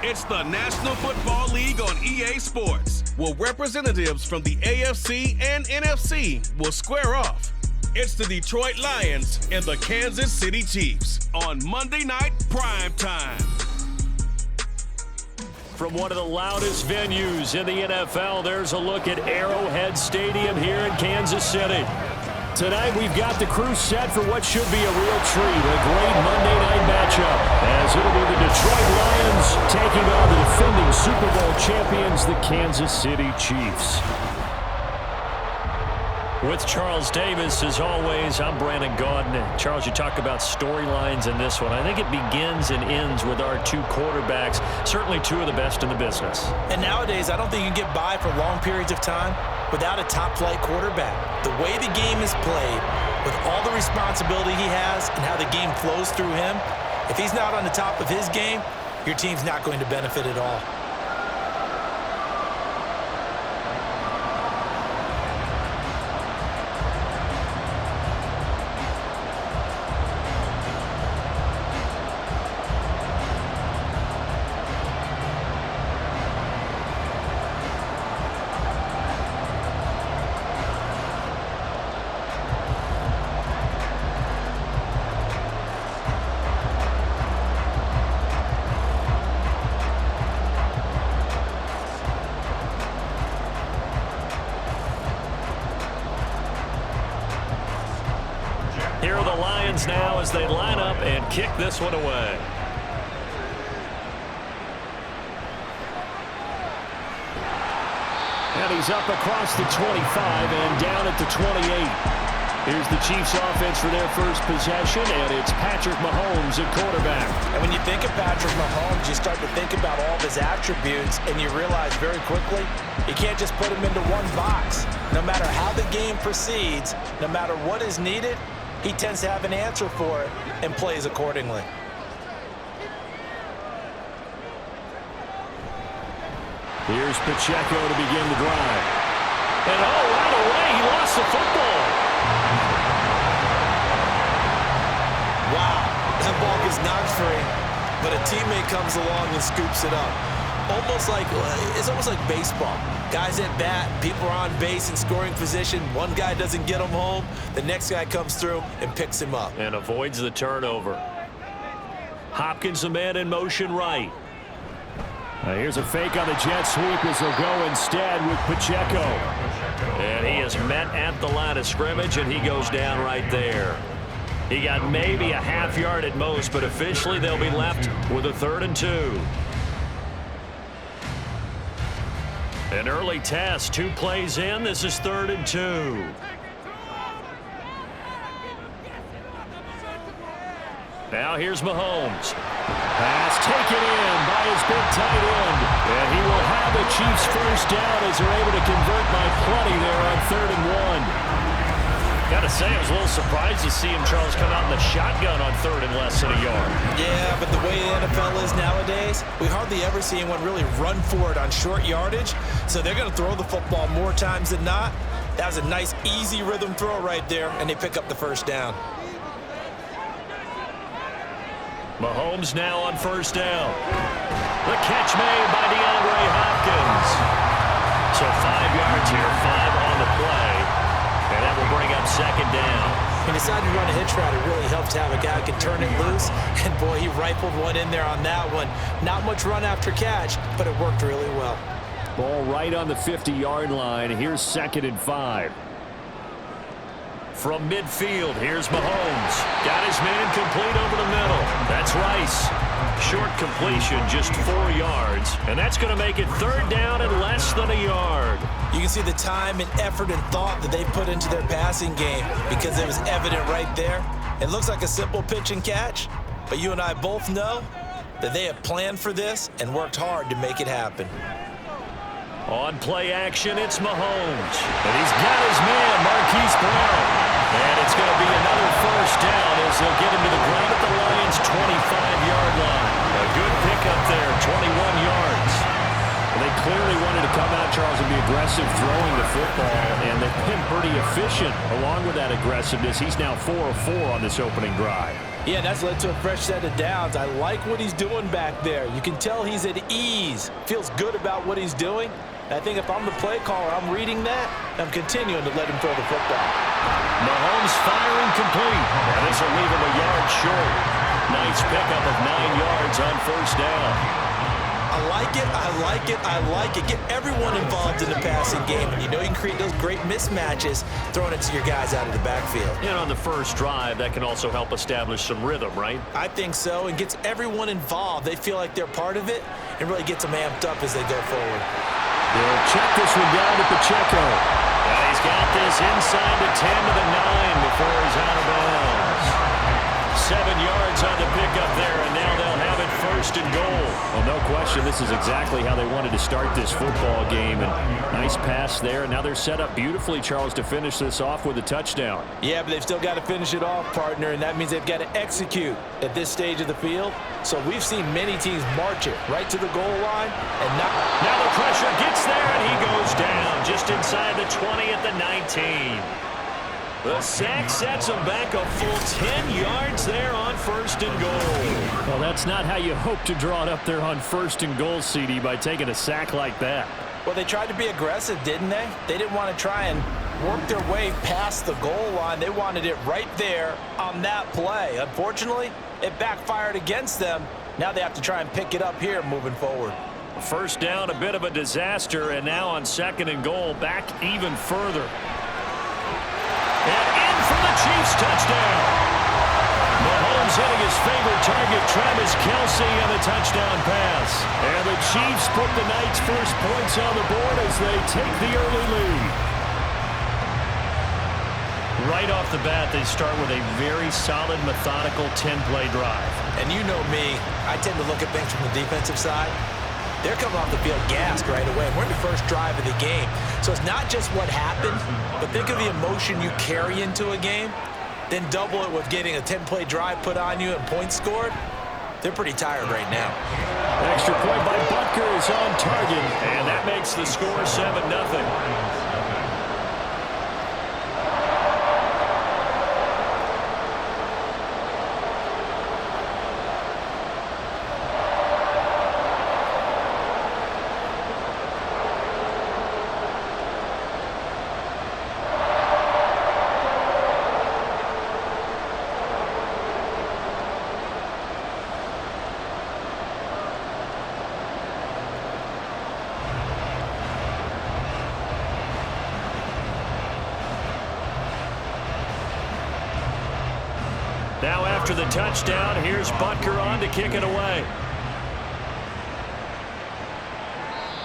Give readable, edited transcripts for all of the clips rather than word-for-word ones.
It's the National Football League on EA Sports, where representatives from the AFC and NFC will square off. It's the Detroit Lions and the Kansas City Chiefs on Monday Night Prime Time. From one of the loudest venues in the NFL, there's a look at Arrowhead Stadium here in Kansas City. Tonight, we've got the crew set for what should be a real treat, a great Monday night matchup, as it'll be the Detroit Lions taking on the defending Super Bowl champions, the Kansas City Chiefs. With Charles Davis, as always, I'm Brandon Gaudin. Charles, you talk about storylines in this one. I think it begins and ends with our two quarterbacks, certainly two of the best in the business. And nowadays, I don't think you can get by for long periods of time without a top-flight quarterback. The way the game is played, with all the responsibility he has and how the game flows through him, if he's not on the top of his game, your team's not going to benefit at all. Here are the Lions now as they line up and kick this one away. And he's up across the 25 and down at the 28. Here's the Chiefs offense for their first possession, and it's Patrick Mahomes at quarterback. And when you think of Patrick Mahomes, you start to think about all of his attributes, and you realize very quickly you can't just put him into one box. No matter how the game proceeds, no matter what is needed, he tends to have an answer for it and plays accordingly. Here's Pacheco to begin the drive. And right away, he lost the football. Wow, that ball gets knocked free, but a teammate comes along and scoops it up. It's almost like baseball. Guys at bat, people are on base in scoring position. One guy doesn't get him home. The next guy comes through and picks him up. And avoids the turnover. Hopkins, the man in motion right. Here's a fake on the jet sweep as he'll go instead with Pacheco. And he is met at the line of scrimmage, and he goes down right there. He got maybe a half yard at most, but officially they'll be left with a 3rd and 2. An early test, 2 plays in. This is 3rd and 2. Now here's Mahomes. Pass taken in by his big tight end. And he will have the Chiefs first down as they're able to convert by plenty there on 3rd and 1. Got to say, I was a little surprised to see him, Charles, come out in the shotgun on 3rd and less than a yard. Yeah, but the way the NFL is nowadays, we hardly ever see anyone really run for it on short yardage. So they're going to throw the football more times than not. That was a nice, easy rhythm throw right there, and they pick up the first down. Mahomes now on 1st down. The catch made by DeAndre Hopkins. So 5 yards here, 5 on the play. And that will bring up 2nd down. He decided to run a hitch route. It really helps to have a guy who can turn it loose. And, boy, he rifled one in there on that one. Not much run after catch, but it worked really well. Ball right on the 50-yard line. Here's 2nd and 5. From midfield, here's Mahomes. Got his man complete over the middle. That's Rice. Short completion, just 4 yards. And that's going to make it 3rd down and less than a yard. You can see the time and effort and thought that they put into their passing game because it was evident right there. It looks like a simple pitch and catch, but you and I both know that they have planned for this and worked hard to make it happen. On play action, it's Mahomes. And he's got his man, Marquise Brown. And it's going to be another first down as they'll get him to the ground at the Lions' 25-yard line. A good pickup there, 21 yards. Well, they clearly wanted to come out, Charles, and be aggressive throwing the football, and they've been pretty pretty efficient. Along with that aggressiveness, he's now 4 of 4 on this opening drive. Yeah, that's led to a fresh set of downs. I like what he's doing back there. You can tell he's at ease. Feels good about what he's doing. I think if I'm the play caller, I'm reading that, I'm continuing to let him throw the football. Mahomes firing complete. And this will leave him a yard short. Nice pickup of 9 yards on first down. I like it, I like it, I like it. Get everyone involved in the passing game. And you know you can create those great mismatches throwing it to your guys out of the backfield. And on the first drive, that can also help establish some rhythm, right? I think so, and gets everyone involved. They feel like they're part of it and really gets them amped up as they go forward. They'll check this one down to Pacheco. And he's got this inside the 10 to the 9 before he's out of bounds. 7 yards on the pickup there, and now they'll have it first and goal. Well, no question, this is exactly how they wanted to start this football game. And nice pass there. Now they're set up beautifully, Charles, to finish this off with a touchdown. Yeah, but they've still got to finish it off, partner, and that means they've got to execute at this stage of the field. So we've seen many teams march it right to the goal line. And now the pressure gets there, and he goes down just inside the 20 at the 19. The sack sets him back a full 10 yards there on first and goal. Well, that's not how you hope to draw it up there on first and goal, CD, by taking a sack like that. Well, they tried to be aggressive, didn't they? They didn't want to try and work their way past the goal line. They wanted it right there on that play. Unfortunately, it backfired against them. Now they have to try and pick it up here moving forward. First down, a bit of a disaster, and now on second and goal, back even further. And in for the Chiefs touchdown. Mahomes hitting his favorite target, Travis Kelce, on the touchdown pass. And the Chiefs put the night's first points on the board as they take the early lead. Right off the bat, they start with a very solid, methodical 10-play drive. And you know me, I tend to look at things from the defensive side. They're coming off the field gassed right away. We're in the first drive of the game. So it's not just what happened, but think of the emotion you carry into a game. Then double it with getting a 10-play drive put on you and points scored. They're pretty tired right now. Extra point by Butker is on target, and that makes the score 7-0. Now after the touchdown, here's Butker on to kick it away.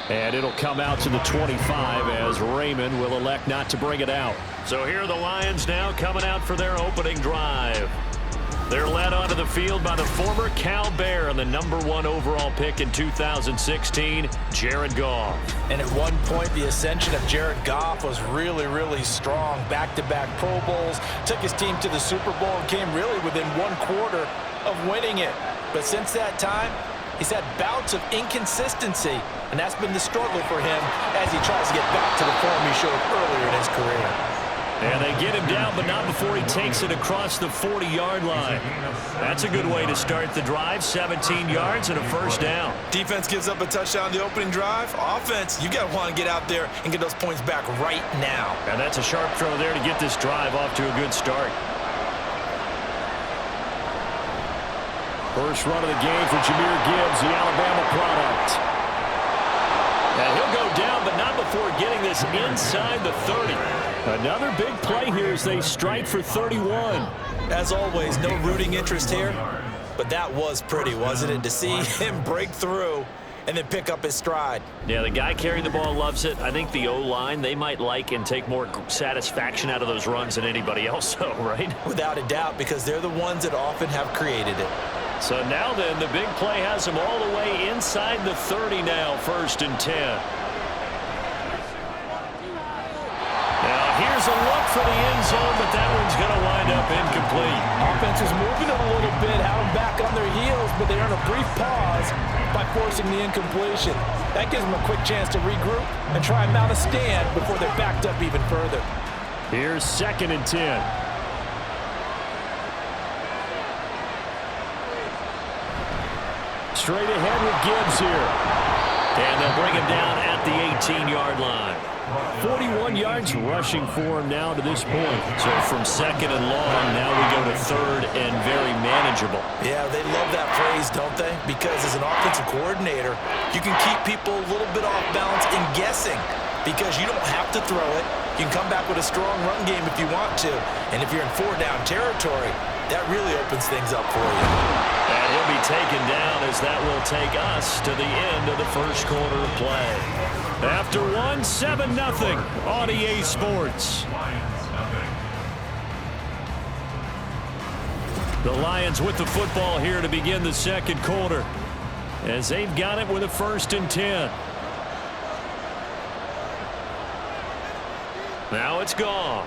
And it'll come out to the 25 as Raymond will elect not to bring it out. So here are the Lions now coming out for their opening drive. They're led onto the field by the former Cal Bear and the #1 overall pick in 2016, Jared Goff. And at one point, the ascension of Jared Goff was really, really strong. Back-to-back Pro Bowls, took his team to the Super Bowl and came really within 1/4 of winning it. But since that time, he's had bouts of inconsistency, and that's been the struggle for him as he tries to get back to the form he showed earlier in his career. And they get him down, but not before he takes it across the 40-yard line. That's a good way to start the drive. 17 yards and a first down. Defense gives up a touchdown the opening drive. Offense, you got to want to get out there and get those points back right now. And that's a sharp throw there to get this drive off to a good start. First run of the game for Jahmyr Gibbs, the Alabama product. And he'll go down, but not before getting this inside the 30. Another big play here as they strike for 31. As always, no rooting interest here, but that was pretty, wasn't it? To see him break through and then pick up his stride. Yeah, the guy carrying the ball loves it. I think the O-line, they might like and take more satisfaction out of those runs than anybody else, though, right? Without a doubt, because they're the ones that often have created it. So now then, the big play has him all the way inside the 30 now, 1st and 10. Now here's a look for the end zone, but that one's going to wind up incomplete. Offense is moving it a little bit, have them back on their heels, but they earn a brief pause by forcing the incompletion. That gives them a quick chance to regroup and try and mount a stand before they're backed up even further. Here's 2nd and 10. Straight ahead with Gibbs here. And they'll bring him down at the 18-yard line. 41 yards rushing for him now to this point. So from 2nd and long, now we go to 3rd and very manageable. Yeah, they love that phrase, don't they? Because as an offensive coordinator, you can keep people a little bit off balance and guessing because you don't have to throw it. You can come back with a strong run game if you want to. And if you're in 4-down territory, that really opens things up for you. And he'll be taken down as that will take us to the end of the first quarter of play. After 7-0 on EA Sports. The Lions with the football here to begin the second quarter as they've got it with a 1st and 10. Now it's Goff.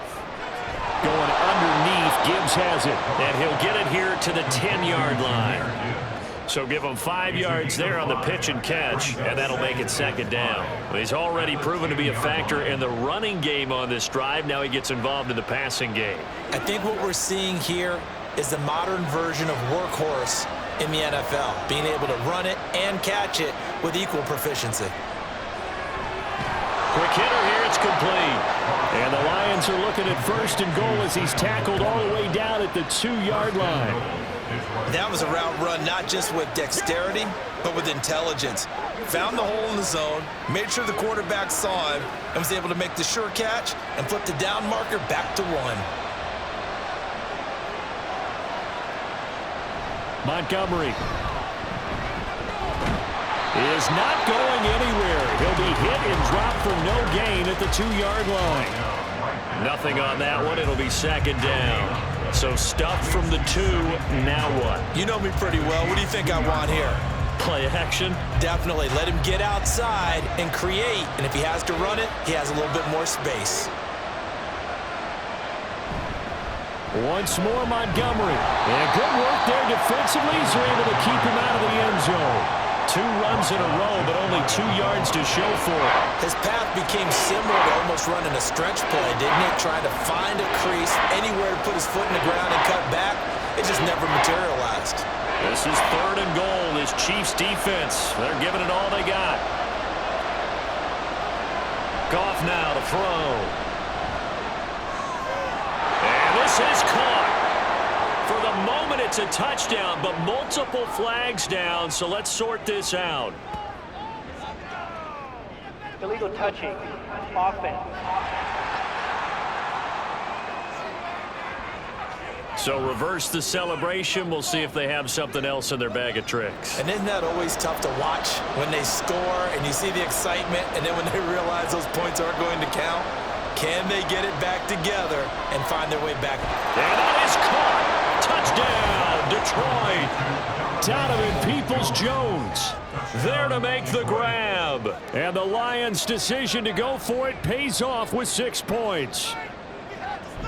Going underneath, Gibbs has it, and he'll get it here to the 10-yard line. So give him 5 yards there on the pitch and catch, and that'll make it 2nd down. Well, he's already proven to be a factor in the running game on this drive. Now he gets involved in the passing game. I think what we're seeing here is the modern version of workhorse in the NFL, being able to run it and catch it with equal proficiency. Quick hitter here, it's complete. And the Lions are looking at 1st and goal as he's tackled all the way down at the 2-yard line. That was a route run not just with dexterity, but with intelligence. Found the hole in the zone, made sure the quarterback saw him, and was able to make the sure catch and flip the down marker back to 1. Montgomery is not going anywhere. He'll be hit and dropped for no gain at the 2-yard line. Nothing on that one. It'll be 2nd down. So stuffed from the 2. Now what? You know me pretty well. What do you think I want here? Play action? Definitely. Let him get outside and create. And if he has to run it, he has a little bit more space. Once more, Montgomery. And good work there defensively. He's able to keep him out of the end zone. 2 runs in a row, but only 2 yards to show for it. His path became similar to almost running a stretch play, didn't it? Trying to find a crease, anywhere to put his foot in the ground and cut back. It just never materialized. This is 3rd and goal. This Chiefs defense, they're giving it all they got. Goff now to throw. And this is caught. For the moment, it's a touchdown, but multiple flags down, so let's sort this out. Illegal touching, offense. So reverse the celebration. We'll see if they have something else in their bag of tricks. And isn't that always tough to watch when they score and you see the excitement, and then when they realize those points aren't going to count? Can they get it back together and find their way back? And that is caught. Touchdown, Detroit. Donovan Peoples-Jones there to make the grab. And the Lions' decision to go for it pays off with 6 points.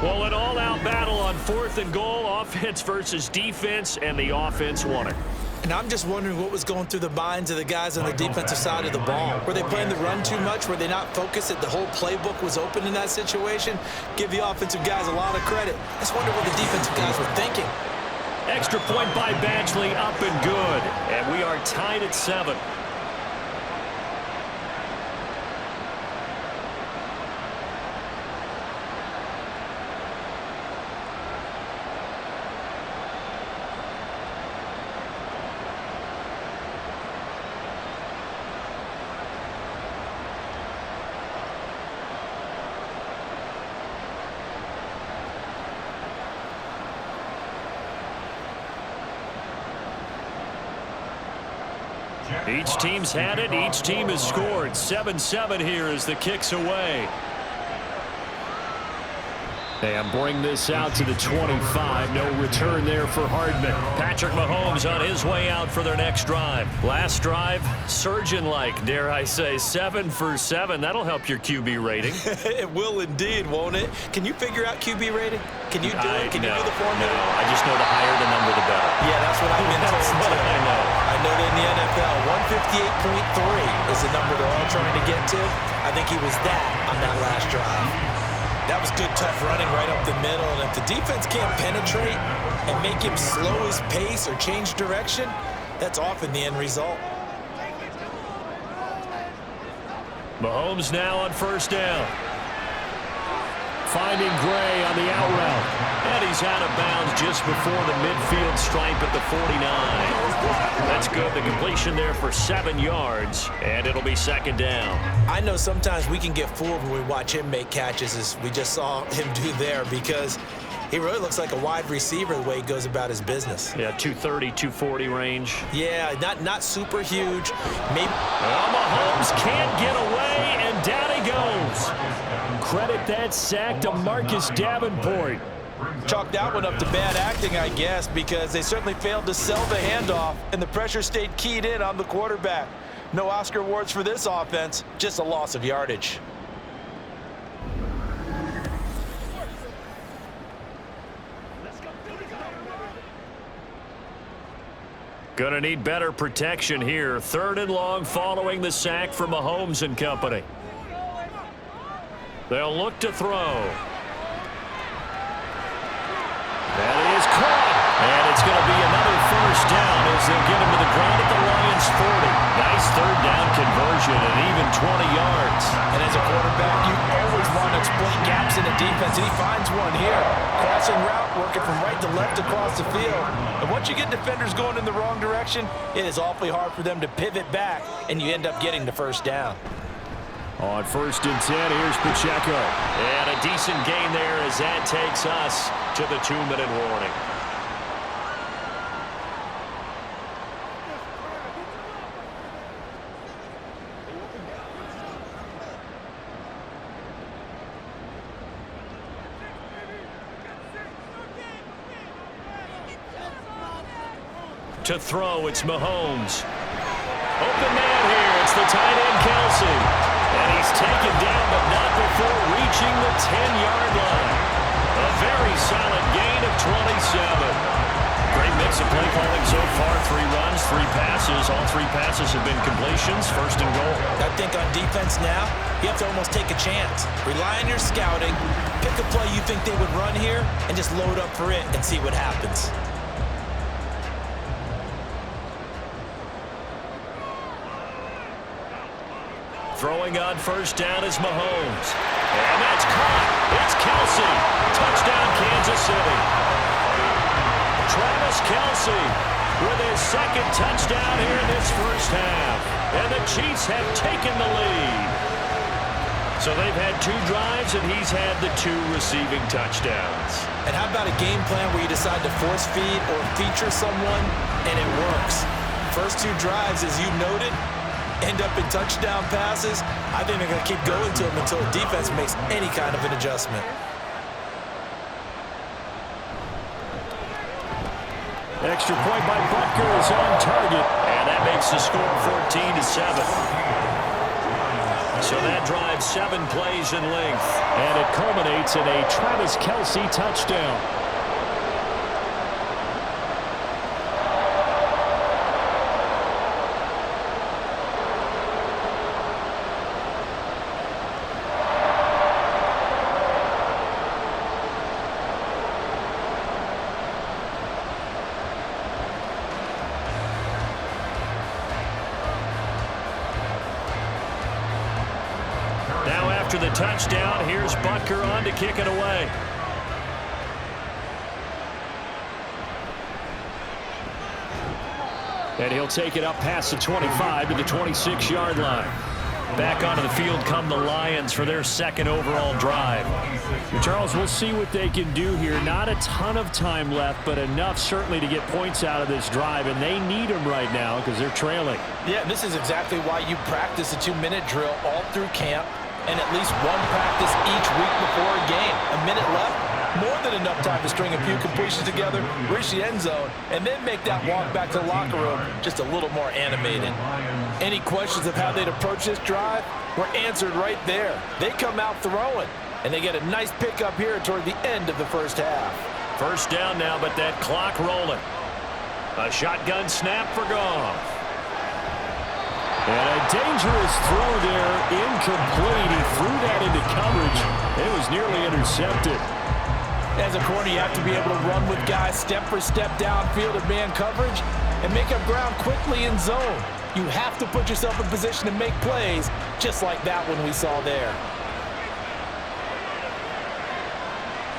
Well, an all-out battle on 4th and goal, offense versus defense, and the offense won it. And I'm just wondering what was going through the minds of the guys on the defensive side of the ball. Were they playing the run too much? Were they not focused that the whole playbook was open in that situation? Give the offensive guys a lot of credit. I just wonder what the defensive guys were thinking. Extra point by Badgley, up and good. And we are tied at 7. Each team's had it. Each team has scored. 7-7 here as the kick's away. And bring this out to the 25. No return there for Hardman. Patrick Mahomes on his way out for their next drive. Last drive, surgeon-like, dare I say. 7 for 7. That'll help your QB rating. It will indeed, won't it? Can you figure out QB rating? Can you do it? Can you do the formula? No, I just know the higher the number, the better. Yeah, that's what I've been told. That's what I know. I know that in the NFL, 158.3 is the number they're all trying to get to. I think he was that on that last drive. That was good, tough running right up the middle. And if the defense can't penetrate and make him slow his pace or change direction, that's often the end result. Mahomes now on first down. Finding Gray on the out route. And he's out of bounds just before the midfield stripe at the 49. That's good. The completion there for 7 yards. And it'll be second down. I know sometimes we can get fooled when we watch him make catches, as we just saw him do there, because he really looks like a wide receiver the way he goes about his business. Yeah, 230, 240 range. Yeah, not super huge. Maybe. Well, Mahomes can't get away, and down he goes. Credit that sack to Marcus Davenport. Chalk that one up to bad acting, I guess, because they certainly failed to sell the handoff, and the pressure stayed keyed in on the quarterback. No Oscar awards for this offense, just a loss of yardage. Gonna need better protection here. 3rd and long following the sack from Mahomes and company. They'll look to throw. That is caught. And it's going to be another first down as they'll get him to the ground at the Lions' 40. Nice 3rd down conversion and even 20 yards. And as a quarterback, you always want to exploit gaps in the defense, and he finds one here. Crossing route, working from right to left across the field. And once you get defenders going in the wrong direction, it is awfully hard for them to pivot back, and you end up getting the first down. On 1st and 10, here's Pacheco. And a decent gain there as that takes us to the 2-minute warning. To throw, it's Mahomes. Open man here, it's the tight end Kelsey. And he's taken down, but not before reaching the 10-yard line. A very solid gain of 27. Great mix of play calling so far. 3 runs, 3 passes. All 3 passes have been completions. 1st and goal. I think on defense now, you have to almost take a chance. Rely on your scouting. Pick a play you think they would run here, and just load up for it and see what happens. Throwing on first down is Mahomes. And that's caught. It's Kelsey. Touchdown, Kansas City. Travis Kelsey with his 2nd touchdown here in this first half. And the Chiefs have taken the lead. So they've had 2 drives, and he's had the 2 receiving touchdowns. And how about a game plan where you decide to force feed or feature someone, and it works? First 2 drives, as you noted, end up in touchdown passes. I think they're going to keep going to them until the defense makes any kind of an adjustment. Extra point by Butker is on target. And that makes the score 14-7. So that drives 7 plays in length. And it culminates in a Travis Kelsey touchdown. After the touchdown, here's Butker on to kick it away. And he'll take it up past the 25 to the 26-yard line. Back onto the field come the Lions for their 2nd overall drive. Charles, we'll see what they can do here. Not a ton of time left, but enough certainly to get points out of this drive, and they need them right now because they're trailing. Yeah, this is exactly why you practice a 2-minute drill all through camp, and at least 1 practice each week before a game. A minute left, more than enough time to string a few completions together, reach the end zone, and then make that walk back to the locker room just a little more animated. Any questions of how they'd approach this drive were answered right there. They come out throwing, and they get a nice pickup here toward the end of the first half. First down now, but that clock rolling. A shotgun snap for Goff. And a dangerous throw there, incomplete. He threw that into coverage. It was nearly intercepted. As a corner, you have to be able to run with guys step for step downfield in man coverage and make up ground quickly in zone. You have to put yourself in position to make plays, just like that one we saw there.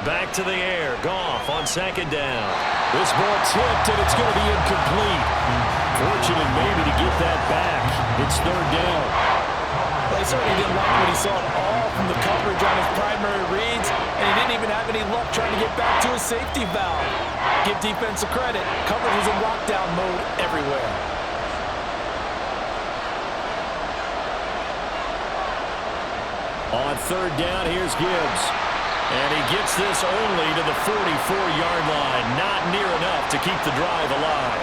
Back to the air. Goff on second down. This ball tipped, and it's going to be incomplete. Fortunate maybe to get that back. It's third down. Well, he certainly didn't like what he saw at all from the coverage on his primary reads, and he didn't even have any luck trying to get back to his safety valve. Give defense a credit. Coverage was in lockdown mode everywhere. On third down, here's Gibbs. And he gets this only to the 44-yard line. Not near enough to keep the drive alive.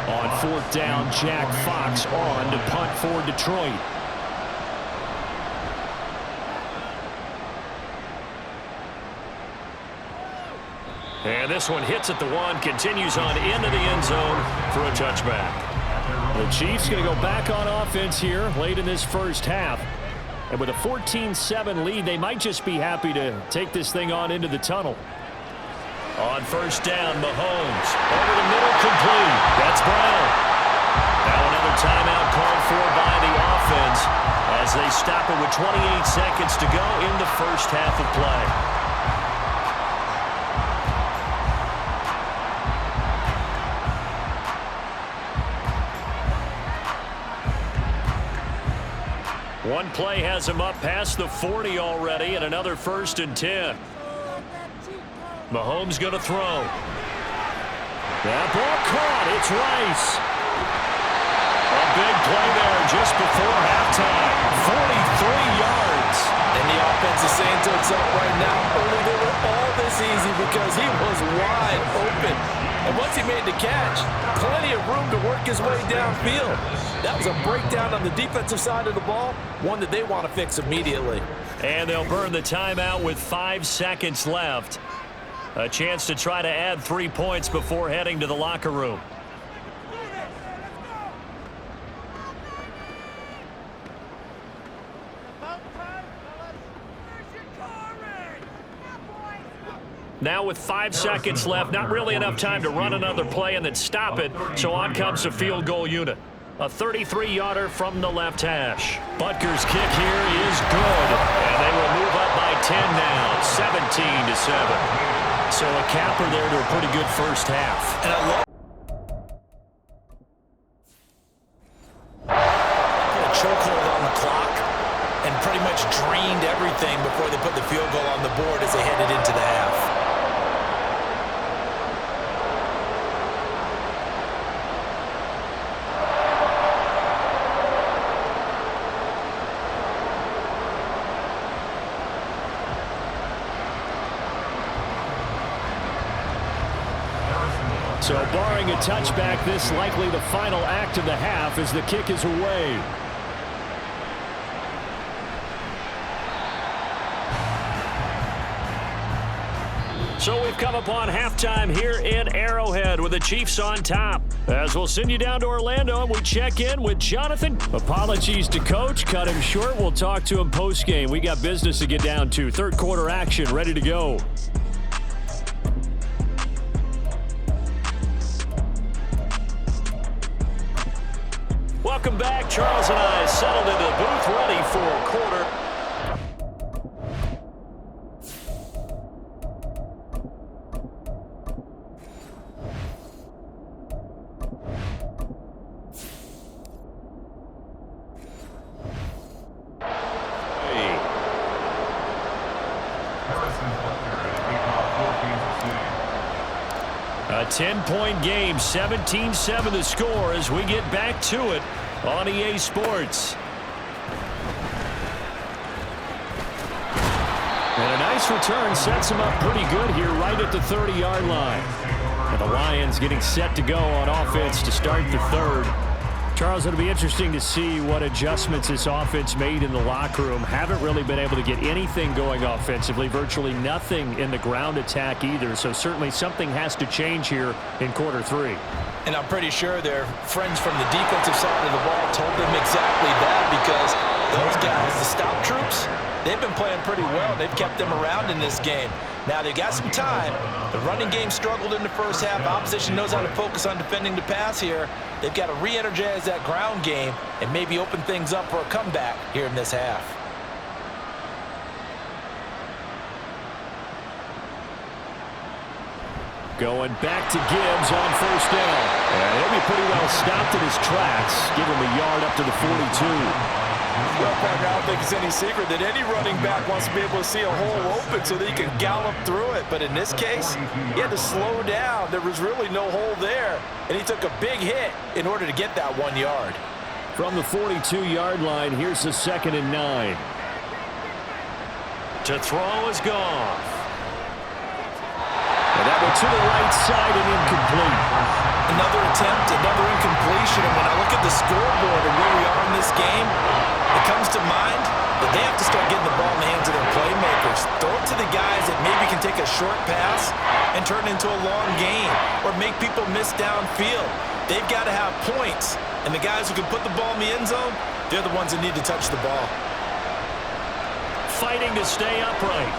On fourth down, Jack Fox on to punt for Detroit. And this one hits at the one, continues on into the end zone for a touchback. The Chiefs going to go back on offense here late in this first half. And with a 14-7 lead, they might just be happy to take this thing on into the tunnel. On first down, Mahomes over the middle, complete. That's Brown. Now another timeout called for by the offense as they stop it with 28 seconds to go in the first half of play. One play has him up past the 40 already, and another 1st and 10. Mahomes going to throw. That ball caught. It's Rice. A big play there just before halftime. 43 yards. And the offense is saying to itself right now, early they were all this easy because he was wide open. And once he made the catch, plenty of room to work his way downfield. That was a breakdown on the defensive side of the ball, one that they want to fix immediately. And they'll burn the timeout with 5 seconds left. A chance to try to add 3 points before heading to the locker room. Now with 5 seconds left, not really enough time to run another play and then stop it, so on comes the field goal unit. A 33-yarder from the left hash. Butker's kick here is good, and they will move up by 10 now, 17-7. So a capper there to a pretty good first half. And I love a chokehold on the clock and pretty much drained everything before they put the field goal on the board as they headed into the half. So barring a touchback, this likely the final act of the half as the kick is away. So we've come upon halftime here in Arrowhead with the Chiefs on top. As we'll send you down to Orlando and we check in with Jonathan. Apologies to Coach. Cut him short. We'll talk to him post-game. We got business to get down to. Third quarter action ready to go. Welcome back. Charles and I settled into the booth ready for a quarter. A 10-point game, 17-7 the score as we get back to it on EA Sports. And a nice return sets him up pretty good here right at the 30-yard line. And the Lions getting set to go on offense to start the third. Charles, it'll be interesting to see what adjustments this offense made in the locker room. Haven't really been able to get anything going offensively, virtually nothing in the ground attack either. So certainly something has to change here in quarter 3. And I'm pretty sure their friends from the defensive side of the ball told them exactly that, because those guys, the stop troops, they've been playing pretty well. They've kept them around in this game. Now they've got some time. The running game struggled in the first half. Opposition knows how to focus on defending the pass here. They've got to re-energize that ground game and maybe open things up for a comeback here in this half. Going back to Gibbs on first down. And he'll be pretty well stopped in his tracks. Give him a yard up to the 42. Well, partner, I don't think it's any secret that any running back wants to be able to see a hole open so that he can gallop through it. But in this case, he had to slow down. There was really no hole there, and he took a big hit in order to get that 1 yard. From the 42-yard line, here's the 2nd and 9. To throw is Goff. And that went to the right side and incomplete. Another attempt, another incompletion. And when I look at the scoreboard and where we are in this game, it comes to mind that they have to start getting the ball in the hands of their playmakers. Throw it to the guys that maybe can take a short pass and turn it into a long gain or make people miss downfield. They've got to have points. And the guys who can put the ball in the end zone, they're the ones that need to touch the ball. Fighting to stay upright.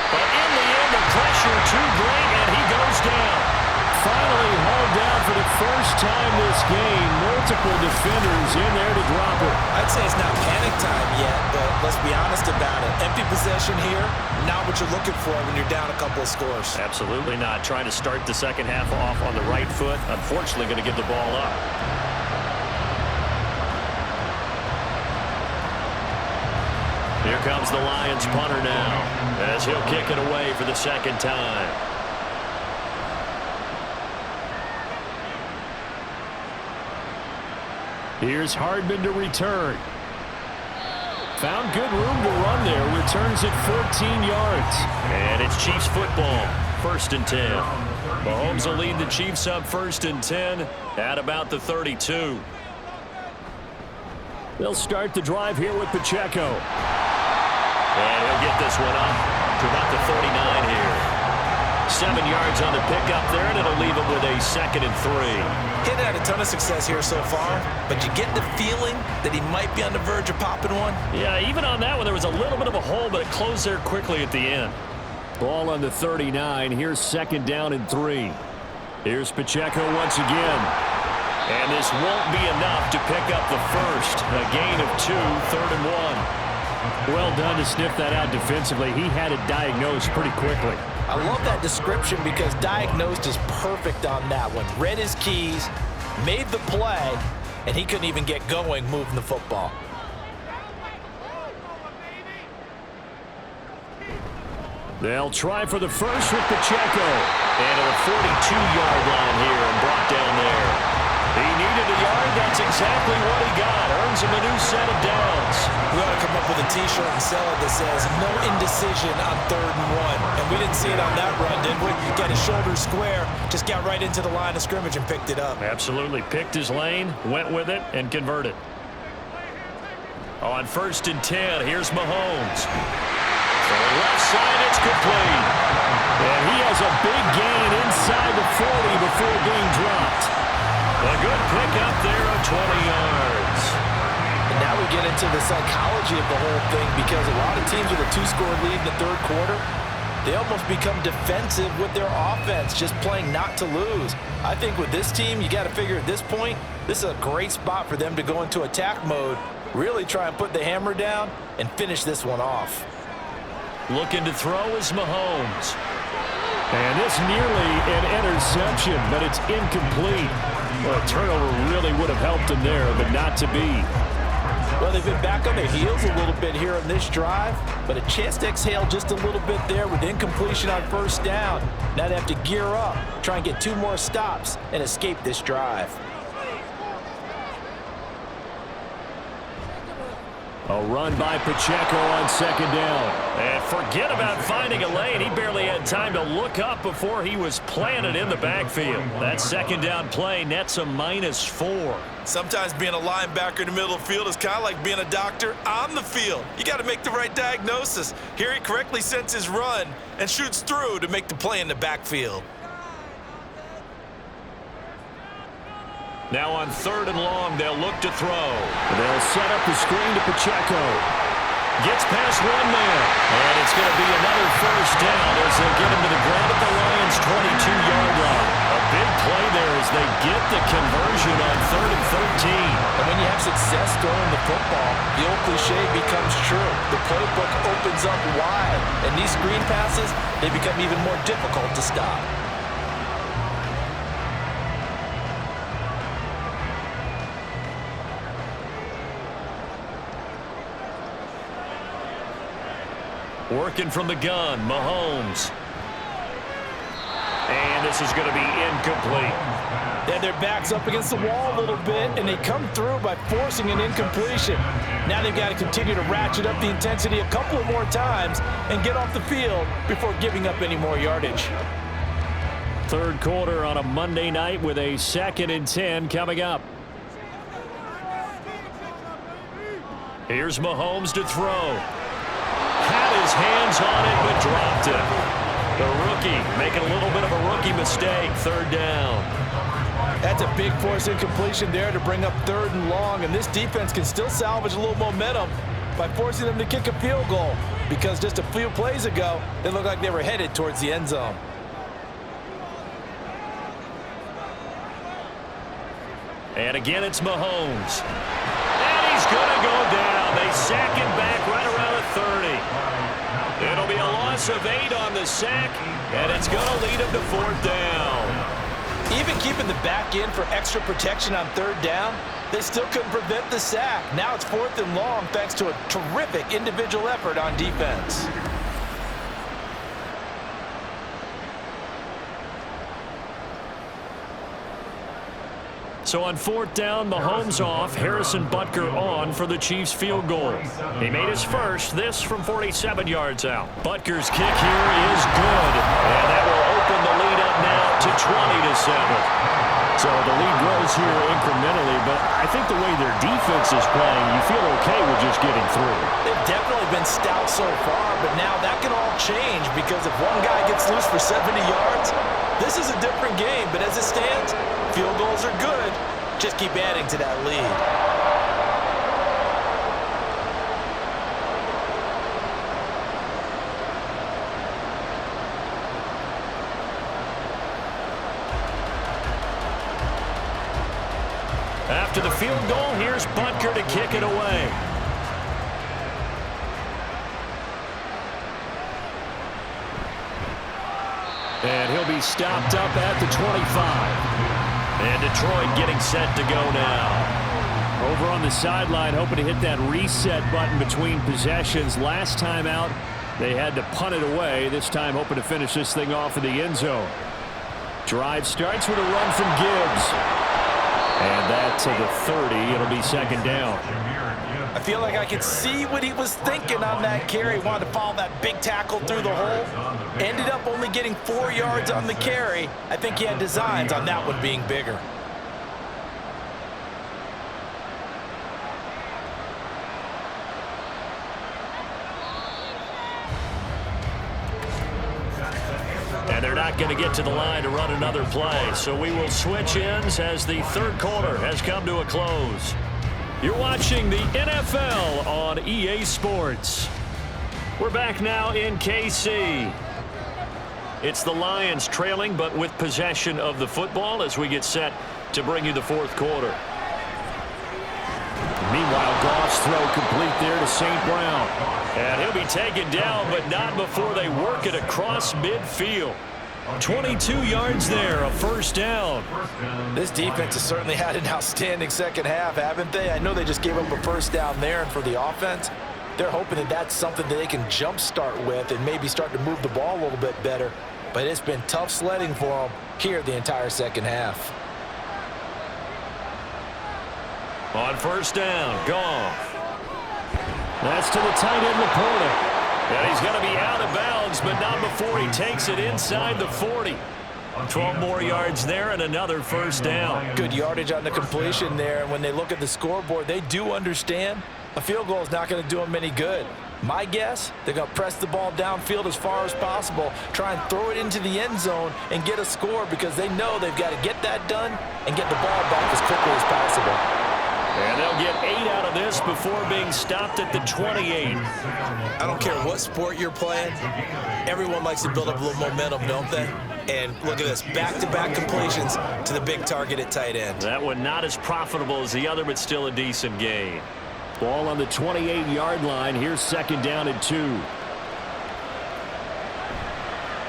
But in the end, the pressure too great, and he goes down. Finally hauled down for the first time this game. Multiple defenders in there to drop it. I'd say it's not panic time yet, but let's be honest about it. Empty possession here, not what you're looking for when you're down a couple of scores. Absolutely not. Trying to start the second half off on the right foot. Unfortunately, going to give the ball up. Here comes the Lions punter now, as he'll kick it away for the second time. Here's Hardman to return. Found good room to run there. Returns it 14 yards. And it's Chiefs football. 1st and 10. Mahomes will lead the Chiefs up 1st and 10 at about the 32. They'll start the drive here with Pacheco. And he'll get this one up to about the 39 here. 7 yards on the pickup there, and it'll leave him with a 2nd and 3. He had a ton of success here so far, but you get the feeling that he might be on the verge of popping one. Yeah, even on that one, there was a little bit of a hole, but it closed there quickly at the end. Ball on the 39. Here's 2nd down and 3. Here's Pacheco once again. And this won't be enough to pick up the first. A gain of 2, 3rd and 1. Well done to sniff that out defensively. He had it diagnosed pretty quickly. I love that description because diagnosed is perfect on that one. Read his keys, made the play, and he couldn't even get going moving the football. They'll try for the first with Pacheco. And at a 42-yard line here and brought down there. He needed a yard. That's exactly what he got. Earns him a new set of downs. We ought to come up with a T-shirt and sell it that says, no indecision on 3rd and 1. And we didn't see it on that run, did we? Got his shoulder square, just got right into the line of scrimmage and picked it up. Absolutely. Picked his lane, went with it, and converted. On 1st and 10, here's Mahomes. To the left side, it's complete. And he has a big gain inside the 40 before being dropped. A good pickup there of 20 yards. And now we get into the psychology of the whole thing, because a lot of teams with a 2-score lead in the 3rd quarter, they almost become defensive with their offense, just playing not to lose. I think with this team, you got to figure at this point, this is a great spot for them to go into attack mode, really try and put the hammer down and finish this one off. Looking to throw is Mahomes. And this nearly an interception, but it's incomplete. Well, a turnover really would have helped him there, but not to be. Well, they've been back on their heels a little bit here on this drive, but a chance to exhale just a little bit there with incompletion on 1st down. Now they have to gear up, try and get 2 more stops, and escape this drive. A run by Pacheco on second down. And forget about finding a lane. He barely had time to look up before he was planted in the backfield. That second down play nets a -4. Sometimes being a linebacker in the middle of the field is kind of like being a doctor on the field. You got to make the right diagnosis. Here he correctly sends his run and shoots through to make the play in the backfield. Now on 3rd and long, they'll look to throw. They'll set up the screen to Pacheco. Gets past one man. And it's going to be another first down as they get him to the ground at the Lions' 22-yard line. A big play there as they get the conversion on 3rd and 13. And when you have success throwing the football, the old cliche becomes true. The playbook opens up wide. And these screen passes, they become even more difficult to stop. Working from the gun, Mahomes. And this is going to be incomplete. Yeah, their back's up against the wall a little bit, and they come through by forcing an incompletion. Now they've got to continue to ratchet up the intensity a couple of more times and get off the field before giving up any more yardage. 3rd quarter on a Monday night with a 2nd and 10 coming up. Here's Mahomes to throw. Had his hands on it, but dropped it. The rookie making a little bit of a rookie mistake. 3rd down. That's a big force incompletion there to bring up 3rd and long, and this defense can still salvage a little momentum by forcing them to kick a field goal, because just a few plays ago, they looked like they were headed towards the end zone. And again, it's Mahomes. And he's going to go down. They sack him back right around the 30. It'll be a loss of 8 on the sack, and it's going to lead him to 4th down. Even keeping the back in for extra protection on 3rd down, they still couldn't prevent the sack. Now it's 4th and long thanks to a terrific individual effort on defense. So on 4th down, Mahomes off, Harrison Butker on for the Chiefs field goal. He made his first, this from 47 yards out. Butker's kick here is good, and that will open the lead up now to 20-7. So the lead grows here incrementally, but I think the way their defense is playing, you feel okay with just getting through. They've definitely been stout so far, but now that can all change, because if one guy gets loose for 70 yards, this is a different game. But as it stands, field goals are good. Just keep adding to that lead. After the field goal, here's Butker to kick it away. And he'll be stopped up at the 25. And Detroit getting set to go now. Over on the sideline, hoping to hit that reset button between possessions. Last time out, they had to punt it away. This time, hoping to finish this thing off in the end zone. Drive starts with a run from Gibbs. And that to the 30. It'll be 2nd down. I feel like I could see what he was thinking on that carry. He wanted to follow that big tackle through the hole. Ended up only getting 4 yards on the carry. I think he had designs on that one being bigger. And they're not going to get to the line to run another play. So we will switch ends as the 3rd quarter has come to a close. You're watching the NFL on EA Sports. We're back now in KC. It's the Lions trailing, but with possession of the football as we get set to bring you the 4th quarter. Meanwhile, Goff's throw complete there to St. Brown. And he'll be taken down, but not before they work it across midfield. 22 yards there, a 1st down. This defense has certainly had an outstanding second half, haven't they? I know they just gave up a 1st down there, and for the offense, they're hoping that that's something that they can jumpstart with and maybe start to move the ball a little bit better. But it's been tough sledding for them here the entire second half. On 1st down, Goff. That's to the tight end, Laporta. And he's going to be out of bounds, but not before he takes it inside the 40. 12 more yards there and another first down. Good yardage on the completion there. And when they look at the scoreboard, they do understand a field goal is not going to do them any good. My guess, they're going to press the ball downfield as far as possible, try and throw it into the end zone and get a score because they know they've got to get that done and get the ball back as quickly as possible. And they'll get 8 out of this before being stopped at the 28. I don't care what sport you're playing. Everyone likes to build up a little momentum, don't they? And look at this, back-to-back completions to the big target at tight end. That one not as profitable as the other, but still a decent gain. Ball on the 28-yard line. Here's second down and 2.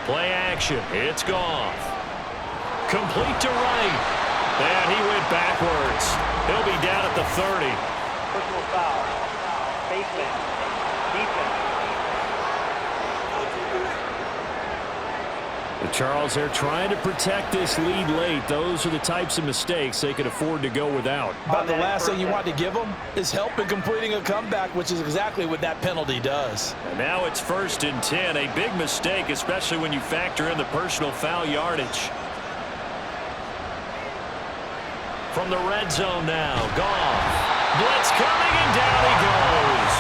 Play action. It's Goff. Complete to right. And he went backwards. He'll be down at the 30. Personal foul. Baseman. Defense. Charles, they're trying to protect this lead late. Those are the types of mistakes they could afford to go without. About the last thing you want to give them is help in completing a comeback, which is exactly what that penalty does. And now it's 1st and 10. A big mistake, especially when you factor in the personal foul yardage. From the red zone now, Goff. Blitz coming, and down he goes.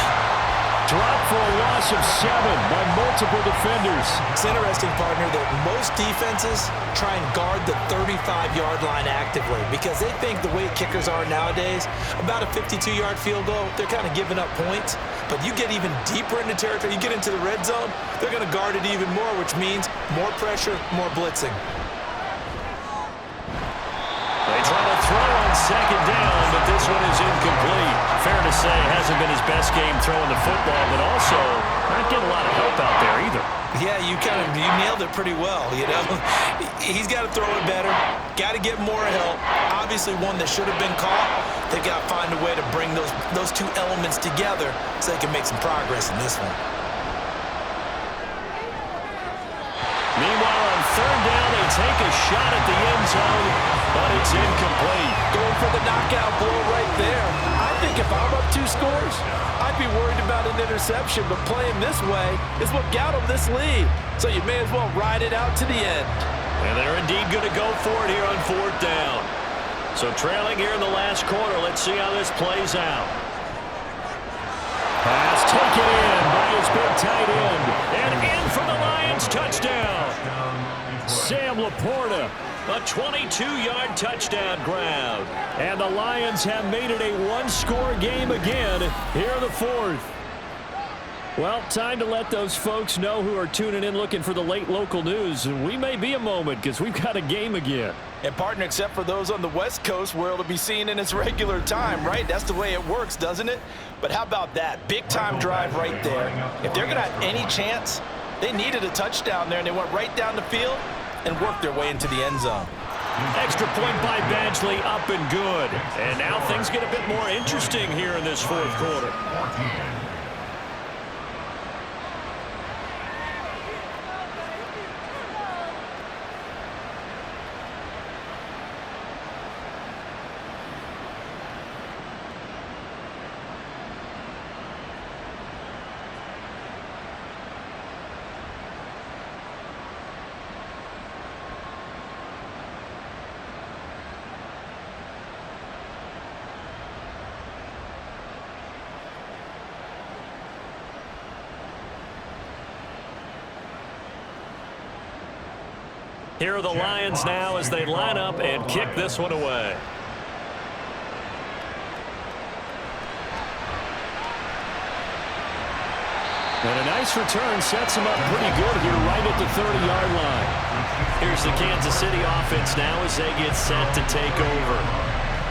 Dropped for a loss of 7 by multiple defenders. It's interesting, partner, that most defenses try and guard the 35-yard line actively because they think the way kickers are nowadays, about a 52-yard field goal, they're kind of giving up points. But you get even deeper into territory, you get into the red zone, they're going to guard it even more, which means more pressure, more blitzing. They try to throw on second down, but this one is incomplete. Fair to say, hasn't been his best game throwing the football, but also not getting a lot of help out there either. Yeah, you nailed it pretty well, you know. He's got to throw it better, got to get more help. Obviously one that should have been caught. They've got to find a way to bring those two elements together so they can make some progress in this one. Meanwhile, on third down, they take a shot at the end zone, but it's incomplete. Going for the knockout blow right there. I think if I'm up 2 scores, I'd be worried about an interception, but playing this way is what got them this lead. So you may as well ride it out to the end. And they're indeed going to go for it here on 4th down. So trailing here in the last quarter, let's see how this plays out. Pass taken in by his big tight end. And in for the Lions, touchdown. Sam Laporta, a 22-yard touchdown grab. And the Lions have made it a 1-score game again here in the 4th. Well, time to let those folks know who are tuning in looking for the late local news. We may be a moment because we've got a game again. And partner, except for those on the West Coast where it'll be seen in its regular time, right? That's the way it works, doesn't it? But how about that? Big time drive right there. If they're going to have any chance, they needed a touchdown there, and they went right down the field and worked their way into the end zone. Extra point by Badgley, up and good. And now things get a bit more interesting here in this 4th quarter. Here are the Lions now as they line up and kick this one away. And a nice return sets them up pretty good here right at the 30-yard line. Here's the Kansas City offense now as they get set to take over.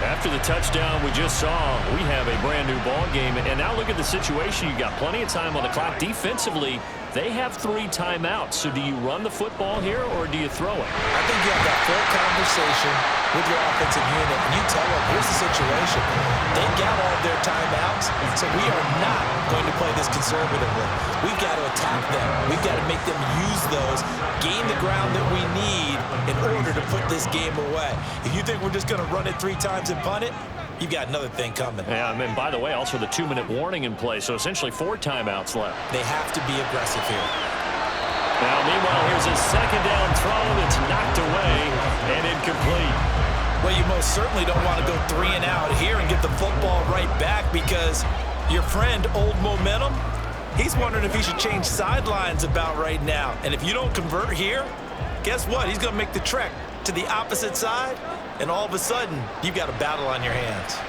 After the touchdown we just saw, we have a brand-new ball game. And now look at the situation. You've got plenty of time on the clock. Defensively, they have 3 timeouts. So do you run the football here or do you throw it? I think you have that full conversation with your offensive unit, and you tell them, here's the situation. They've got all of their timeouts, so we are not going to play this conservatively. We've got to attack them. We've got to make them use those, gain the ground that we need in order to put this game away. If you think we're just going to run it 3 times and punt it, you've got another thing coming. Yeah, and by the way, also the 2-minute warning in play, so essentially 4 timeouts left. They have to be aggressive here. Now, meanwhile, here's a second down throw that's knocked away and incomplete. Well, you most certainly don't want to go 3 and out here and get the football right back, because your friend, Old Momentum, he's wondering if he should change sidelines about right now. And if you don't convert here, guess what? He's going to make the trek to the opposite side, and all of a sudden, you've got a battle on your hands.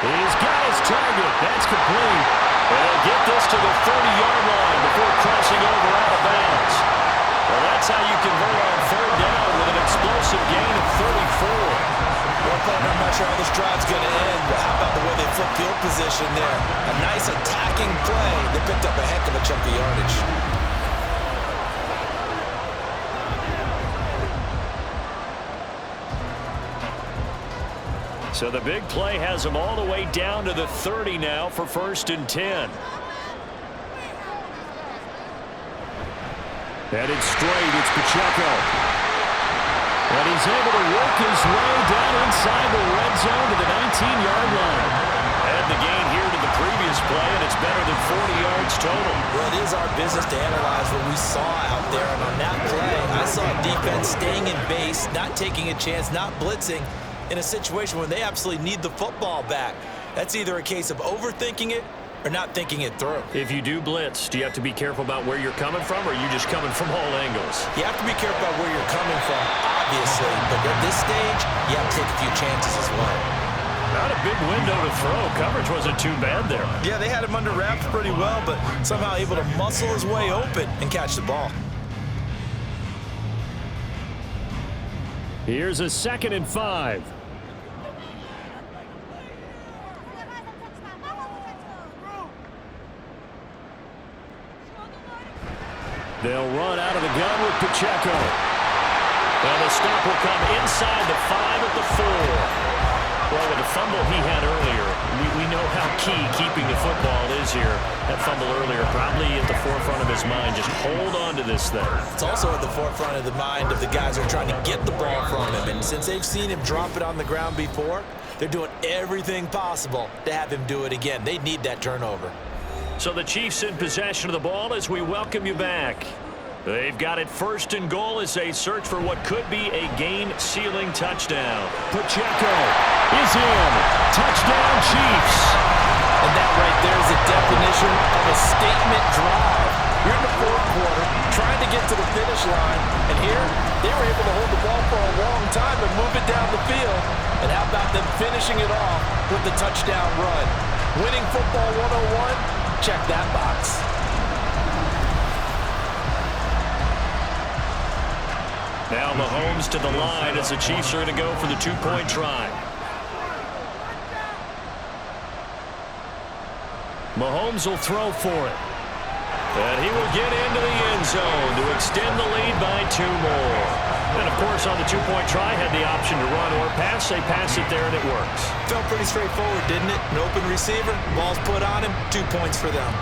He's got his target. That's complete. And they'll get this to the 30-yard line before crossing over out of bounds. Well, that's how you convert on 3rd down with an explosive gain of 34. Well, partner, I'm not sure how this drive's going to end, but how about the way they flip field position there? A nice attacking play. They picked up a heck of a chunk of yardage. So the big play has them all the way down to the 30 now for 1st and 10. Headed straight, it's Pacheco. And he's able to work his way down inside the red zone to the 19-yard line. And the gain here to the previous play, and it's better than 40 yards total. Well, it is our business to analyze what we saw out there. And on that play, I saw defense staying in base, not taking a chance, not blitzing, in a situation where they absolutely need the football back. That's either a case of overthinking it or not thinking it through. If you do blitz, do you have to be careful about where you're coming from, or are you just coming from all angles? You have to be careful about where you're coming from, obviously, but at this stage, you have to take a few chances as well. Not a big window to throw. Coverage wasn't too bad there. Yeah, they had him under wraps pretty well, but somehow able to muscle his way open And catch the ball. Here's a 2nd and 5. They'll run out of the gun with Pacheco. And the stop will come inside the 5 at the 4. Well, with the fumble he had earlier, we know how key keeping the football is here. That fumble earlier probably at the forefront of his mind. Just hold on to this thing. It's also at the forefront of the mind of the guys who are trying to get the ball from him. And since they've seen him drop it on the ground before, they're doing everything possible to have him do it again. They need that turnover. So the Chiefs in possession of the ball as we welcome you back. They've got it 1st and goal as they search for what could be a game-sealing touchdown. Pacheco is in. Touchdown, Chiefs. And that right there is a definition of a statement drive. You're in the 4th quarter, trying to get to the finish line, and here they were able to hold the ball for a long time and move it down the field. And how about them finishing it off with the touchdown run? Winning football 101? Check that box. Now Mahomes to the line as the Chiefs are going to go for the 2-point try. Mahomes will throw for it. And he will get into the end zone to extend the lead by 2 more. And, of course, on the 2-point try, had the option to run or pass. They pass it there, and it works. Felt pretty straightforward, didn't it? An open receiver, ball's put on him, 2 points for them.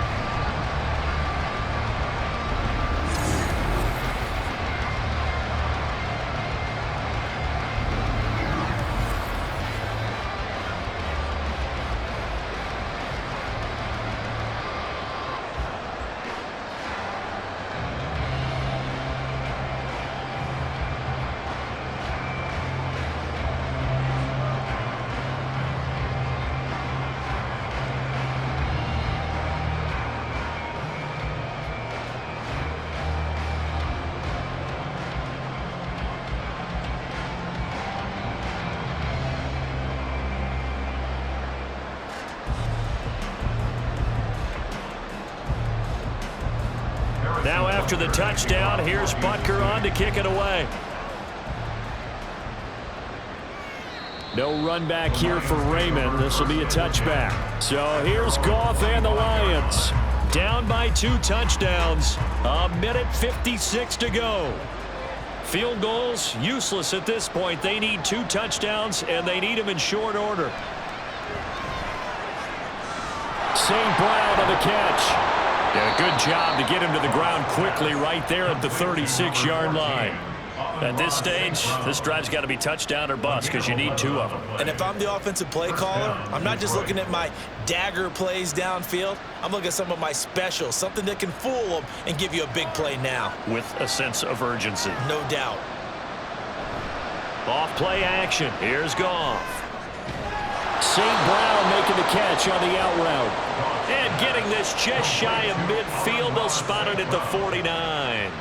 Now after the touchdown, here's Butker on to kick it away. No run back here for Raymond. This will be a touchback. So here's Goff and the Lions. Down by 2 touchdowns. 1:56 to go. Field goals, useless at this point. They need 2 touchdowns, and they need them in short order. St. Brown on the catch. Yeah, good job to get him to the ground quickly right there at the 36-yard line. At this stage, this drive's got to be touchdown or bust because you need 2 of them. And if I'm the offensive play caller, I'm not just looking at my dagger plays downfield. I'm looking at some of my specials, something that can fool them and give you a big play now. With a sense of urgency. No doubt. Off play action. Here's Goff. St. Brown making the catch on the out route. And getting this just shy of midfield. They'll spot it at the 49.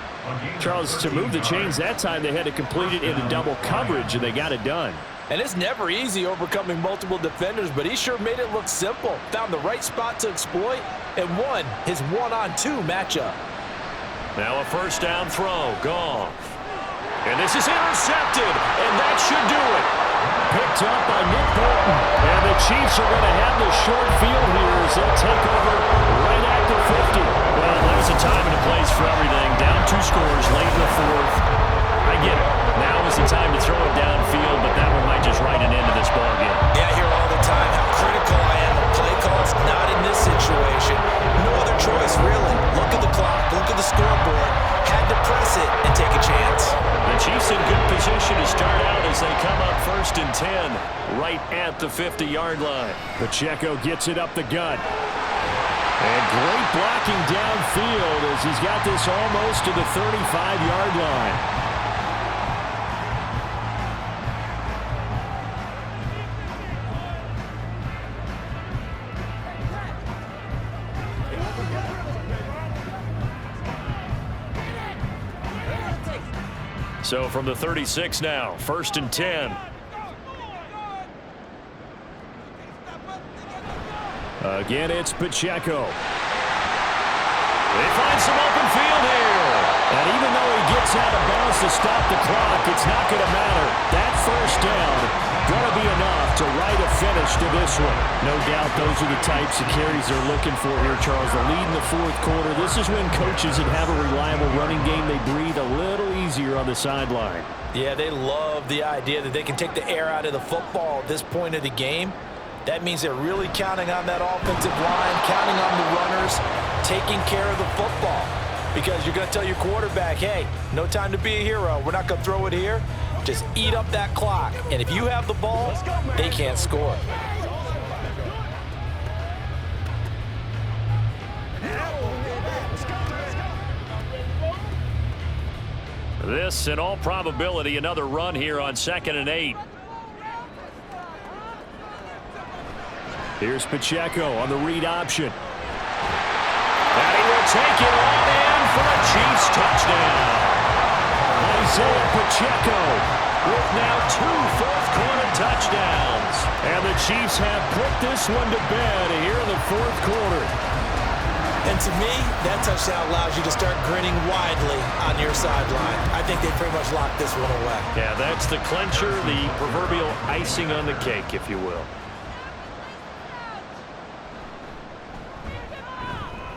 Charles, to move the chains that time, they had to complete it into double coverage, and they got it done. And it's never easy overcoming multiple defenders, but he sure made it look simple. Found the right spot to exploit and won his 1-on-2 matchup. Now a first down throw. Goff. And this is intercepted, and that should do it. Picked up by Nick Bolton. And the Chiefs are going to have the short field here as they'll take over right at the 50. Well, there's a time and a place for everything. Down 2 scores late in the 4th. I get it. Now is the time to throw it downfield, but that one might just write an end to this ballgame. Yeah, I hear all the time how critical I am of play calls. Not in this situation. No other choice, really. Look at the clock. Look at the scoreboard. Had to press it and take a chance. The Chiefs in good position to start out as they come up 1st and 10, right at the 50-yard line. Pacheco gets it up the gut. And great blocking downfield as he's got this almost to the 35-yard line. So from the 36 now, 1st and 10. Again, it's Pacheco. They find some open field here. And even though he gets out of bounds to stop the clock, it's not going to matter. That first down going to be enough to write a finish to this one. No doubt those are the types of carries they're looking for here, Charles. The lead in the 4th quarter. This is when coaches that have a reliable running game, they breathe a little easier on the sideline. Yeah, they love the idea that they can take the air out of the football at this point of the game. That means they're really counting on that offensive line, counting on the runners, taking care of the football. Because you're going to tell your quarterback, hey, no time to be a hero. We're not going to throw it here. Just eat up that clock. And if you have the ball, they can't score. This, in all probability, another run here on 2nd and 8. Here's Pacheco on the read option. And he will take it on in for a Chiefs touchdown. Isaiah Pacheco with now 2 fourth-quarter touchdowns. And the Chiefs have put this one to bed here in the 4th quarter. And to me, that touchdown allows you to start grinning widely on your sideline. I think they pretty much locked this one away. Yeah, that's the clincher, the proverbial icing on the cake, if you will.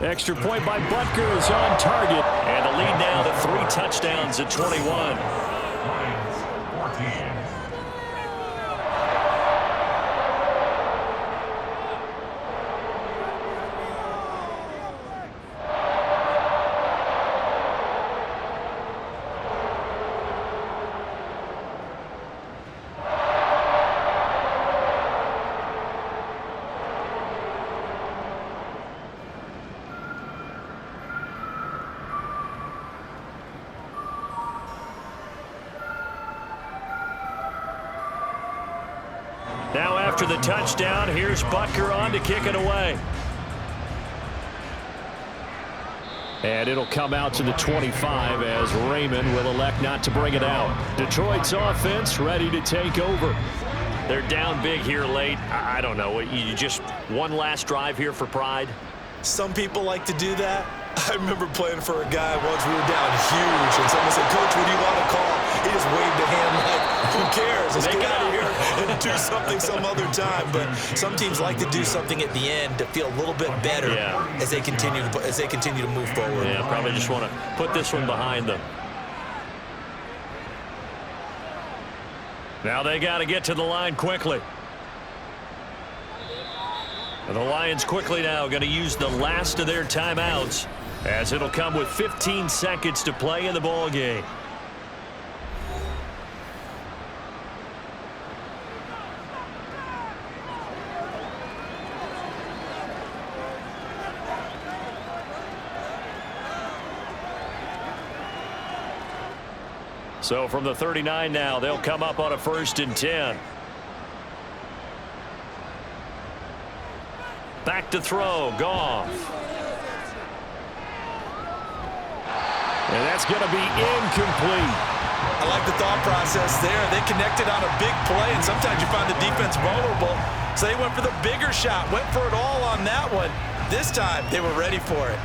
Extra point by Butker is on target. And the lead now to 3 touchdowns at 21. Now after the touchdown, here's Butker on to kick it away. And it'll come out to the 25 as Raymond will elect not to bring it out. Detroit's offense ready to take over. They're down big here late. I don't know. You just one last drive here for pride? Some people like to do that. I remember playing for a guy once. We were down huge, and someone said, "Coach, what do you want to call?" He just waved a hand like, "Who cares? Let's get out of here and do something some other time." But some teams like to do something at the end to feel a little bit better as they continue to move forward. Yeah, probably just want to put this one behind them. Now they got to get to the line quickly. And the Lions quickly now going to use the last of their timeouts, as it'll come with 15 seconds to play in the ball game. So from the 39 now, they'll come up on a 1st and 10. Back to throw, Goff. And that's going to be incomplete. I like the thought process there. They connected on a big play, and sometimes you find the defense vulnerable. So they went for the bigger shot, went for it all on that one. This time, they were ready for it.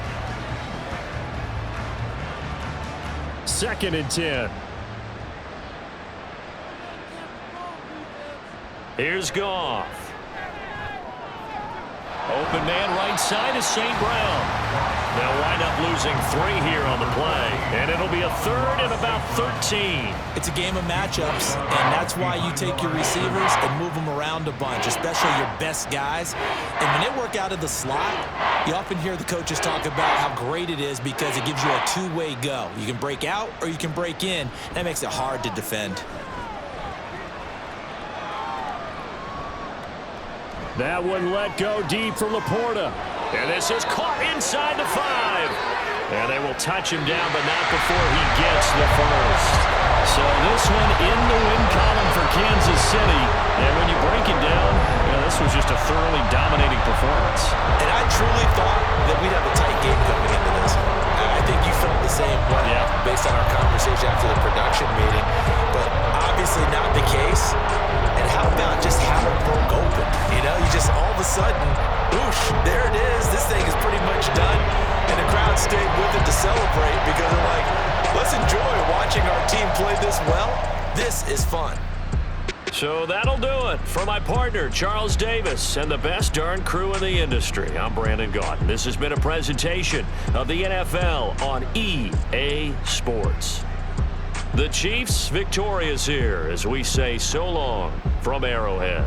2nd and 10. Here's Goff. Open man right side is St. Brown. They'll wind up losing 3 here on the play, and it'll be a 3rd and about 13. It's a game of matchups, and that's why you take your receivers and move them around a bunch, especially your best guys. And when they work out of the slot, you often hear the coaches talk about how great it is because it gives you a two-way go. You can break out or you can break in. That makes it hard to defend. That one let go deep from Laporta. And this is caught inside the 5. And they will touch him down, but not before he gets the first. So this one in the win column for Kansas City. And when you break it down, this was just a thoroughly dominating performance. And I truly thought that we'd have a tight game coming into this. I think you felt the same way based on our conversation after the production meeting. But obviously not the case. And how about just how it broke open? You just all of a sudden, whoosh, there it is. This thing is pretty much done. And the crowd stayed with it to celebrate because they're like, let's enjoy watching our team play this well. This is fun. So that'll do it for my partner, Charles Davis, and the best darn crew in the industry. I'm Brandon Gaudin. This has been a presentation of the NFL on EA Sports. The Chiefs victorious here as we say so long from Arrowhead.